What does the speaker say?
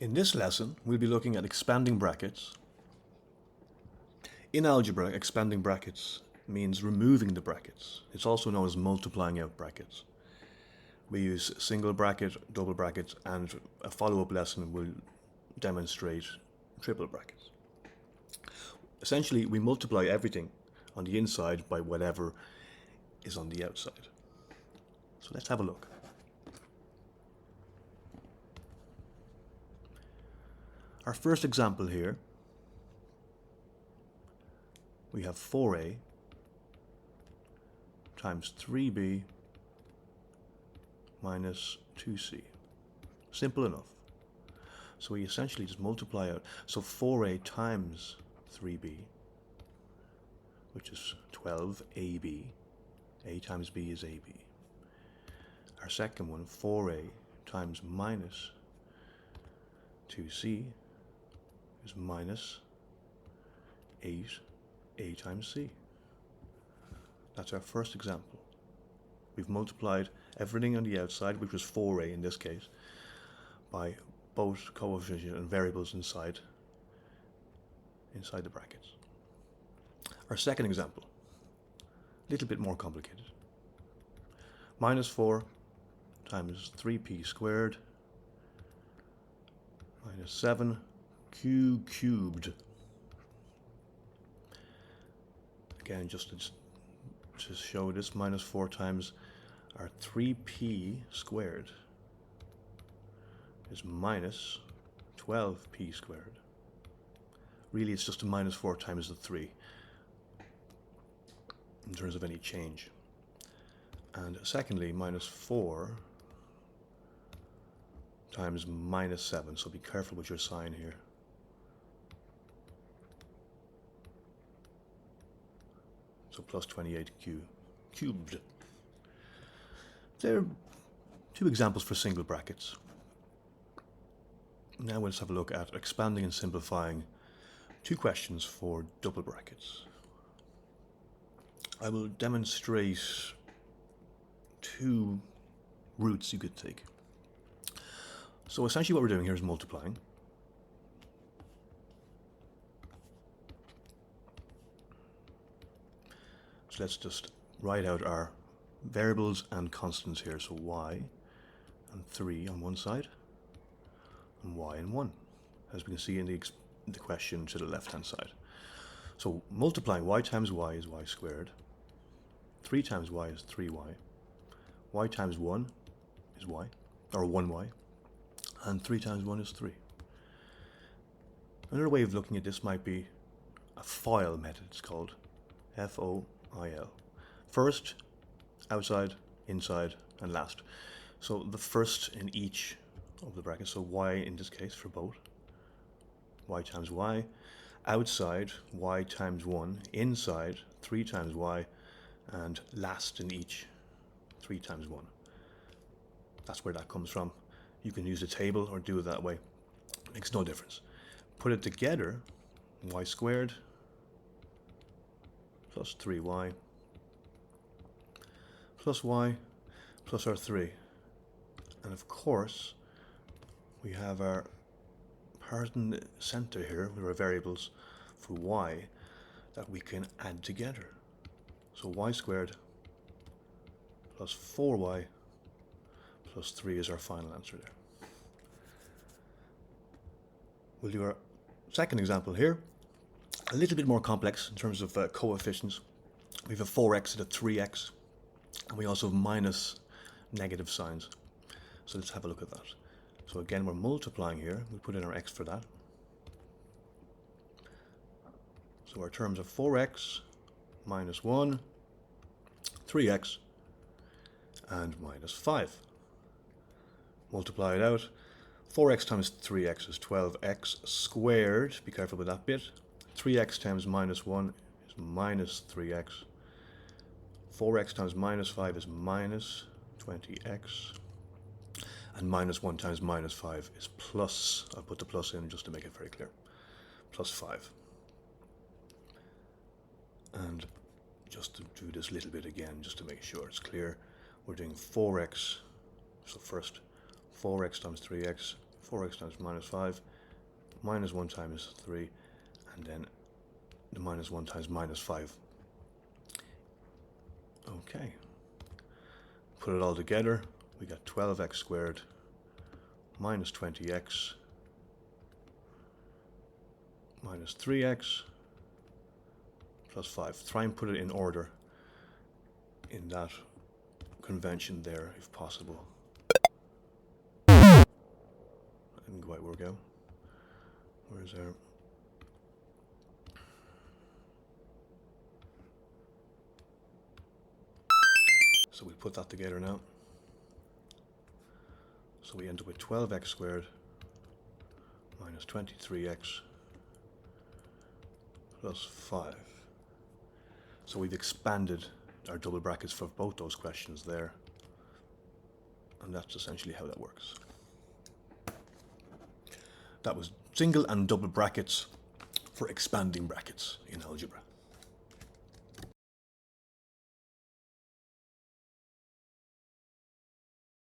In this lesson, we'll be looking at expanding brackets. In algebra, expanding brackets means removing the brackets. It's also known as multiplying out brackets. We use single bracket, double brackets, and a follow-up lesson will demonstrate triple brackets. Essentially, we multiply everything on the inside by whatever is on the outside. So let's have a look. Our first example here, we have 4a times 3b minus 2c. Simple enough. So we essentially just multiply out. So 4a times 3b, which is 12ab. A times b is ab. Our second one, 4a times minus 2c, is minus 8a times c. That's our first example. We've multiplied everything on the outside, which was 4a in this case, by both coefficients and variables inside the brackets. Our second example, a little bit more complicated. Minus 4 times 3p squared minus 7q cubed. Again, just to show this, minus 4 times our 3p squared is minus 12p squared. Really, it's just a minus 4 times the 3 in terms of any change. And secondly, minus 4 times minus 7, so be careful with your sign here. So plus 28q cubed. There are two examples for single brackets. Now let's have a look at expanding and simplifying two questions for double brackets. I will demonstrate two routes you could take. So essentially what we're doing here is multiplying. So let's just write out our variables and constants here. So y and 3 on one side and y and 1, as we can see in the question to the left hand side. So multiplying, y times y is y squared, 3 times y is 3y, y times 1 is y, or 1y, and 3 times 1 is 3. Another way of looking at this might be a FOIL method. It's called FOIL. First, outside, inside, and last. So the first in each of the brackets, so y in this case for both, y times y, outside, y times 1, inside, 3 times y, and last in each, 3 times 1. That's where that comes from. You can use a table or do it that way. Makes no difference. Put it together, y squared plus 3y plus y plus our 3. And of course, we have our part in the center here with our variables for y that we can add together. So y squared plus 4y plus 3 is our final answer there. We'll do our second example here. A little bit more complex in terms of coefficients. We have a 4x and a 3x, and we also have minus negative signs. So let's have a look at that. So again, we're multiplying here. We put in our x for that. So our terms are 4x minus 1, 3x, and minus 5. Multiply it out. 4x times 3x is 12x squared. Be careful with that bit. 3x times minus 1 is minus 3x. 4x times minus 5 is minus 20x. And minus 1 times minus 5 is plus, I'll put the plus in just to make it very clear, plus 5. And just to do this little bit again, just to make sure it's clear, we're doing 4x. So first, 4x times 3x, 4x times minus 5, minus 1 times 3, and then the minus 1 times minus 5. Okay. Put it all together, we got 12x squared minus 20x minus 3x plus 5. Try and put it in order in that convention there, if possible. That didn't quite work out. Where's our... So we put that together now. So we end up with 12x squared minus 23x plus 5. So we've expanded our double brackets for both those questions there. And that's essentially how that works. That was single and double brackets for expanding brackets in algebra.